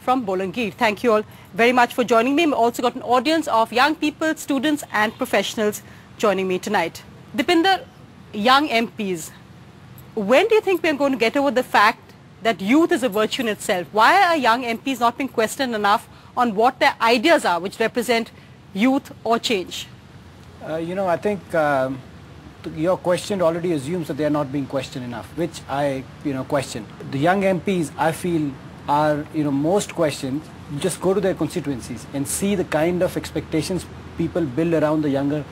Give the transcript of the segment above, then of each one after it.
from Bolangir. Thank you all very much for joining me. We've also got an audience of young people, students and professionals joining me tonight. Deepinder, young MPs, when do you think we're going to get over the fact that youth is a virtue in itself? Why are young MPs not being questioned enough on what their ideas are which represent youth or change? I think your question already assumes that they are not being questioned enough, which I, question. The young MPs, I feel, are, most questioned. Just go to their constituencies and see the kind of expectations people build around the younger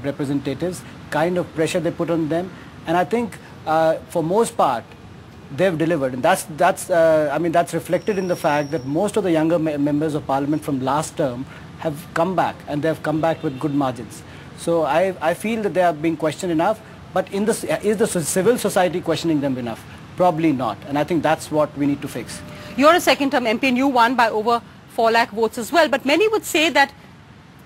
representatives, kind of pressure they put on them, and I think for most part they've delivered, and that's reflected in the fact that most of the younger members of parliament from last term have come back, and they've come back with good margins. So I feel that they are being questioned enough, but is the civil society questioning them enough? Probably not, and I think that's what we need to fix. You're a second-term MP and you won by over 4 lakh votes as well, but many would say that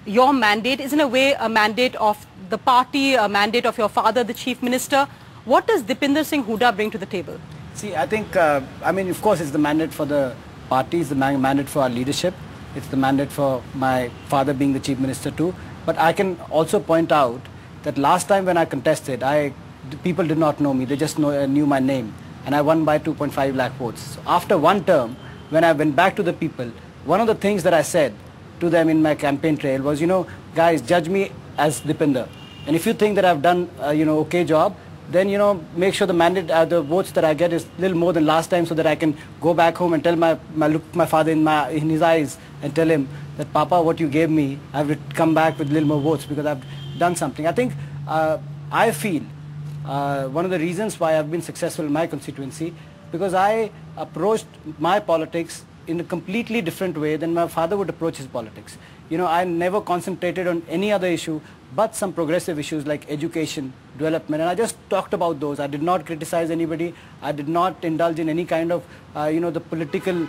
your mandate is in a way a mandate of the party, a mandate of your father, the Chief Minister. What does Deepinder Singh Hooda bring to the table? See, I think, of course it's the mandate for the party, it's the mandate for our leadership, it's the mandate for my father being the Chief Minister too. But I can also point out that last time when I contested, people did not know me, they just knew my name, and I won by 2.5 lakh votes. So after one term, when I went back to the people, one of the things that I said to them in my campaign trail was, guys, judge me as Deepinder, and if you think that I've done okay job, then make sure the mandate, the votes that I get is a little more than last time, so that I can go back home and tell look my father in his eyes and tell him that, Papa, what you gave me, I have to come back with a little more votes because I've done something. I think I feel one of the reasons why I've been successful in my constituency, because I approached my politics in a completely different way than my father would approach his politics. I never concentrated on any other issue but some progressive issues like education, development, and I just talked about those. I did not criticize anybody. I did not indulge in any kind of, the political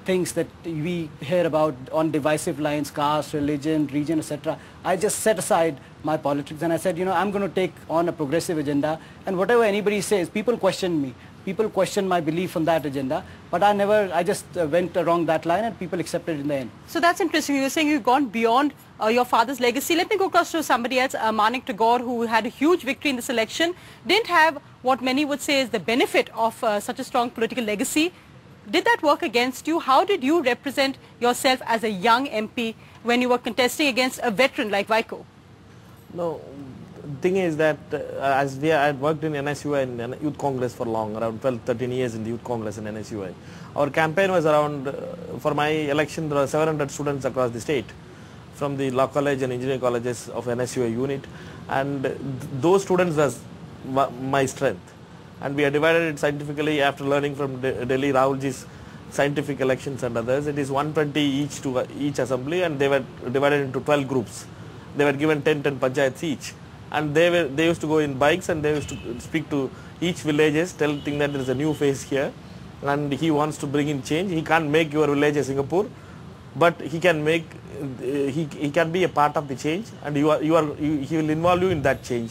things that we hear about on divisive lines, caste, religion, region, etc. I just set aside my politics and I said, I'm going to take on a progressive agenda, and whatever anybody says, people question me. People question my belief on that agenda, but I just went along that line and people accepted it in the end. So that's interesting. You're saying you've gone beyond your father's legacy. Let me go across to somebody else, MANICKA, who had a huge victory in this election, didn't have what many would say is the benefit of such a strong political legacy. Did that work against you? How did you represent yourself as a young MP when you were contesting against a veteran like VAIKO? No. The thing is that I had worked in NSUI and Youth Congress for long, around 12-13 years in the Youth Congress in NSUI. Our campaign was around, for my election, there were 700 students across the state from the law college and engineering colleges of NSUI unit, and those students was my strength. And we had divided it scientifically after learning from Delhi Rahulji's scientific elections and others. It is 120 each to each assembly, and they were divided into 12 groups. They were given 10 panchayats each. And they used to go in bikes and they used to speak to each villages, telling that there is a new face here and he wants to bring in change. He can't make your village a Singapore, but he can make, he can be a part of the change, and he will involve you in that change.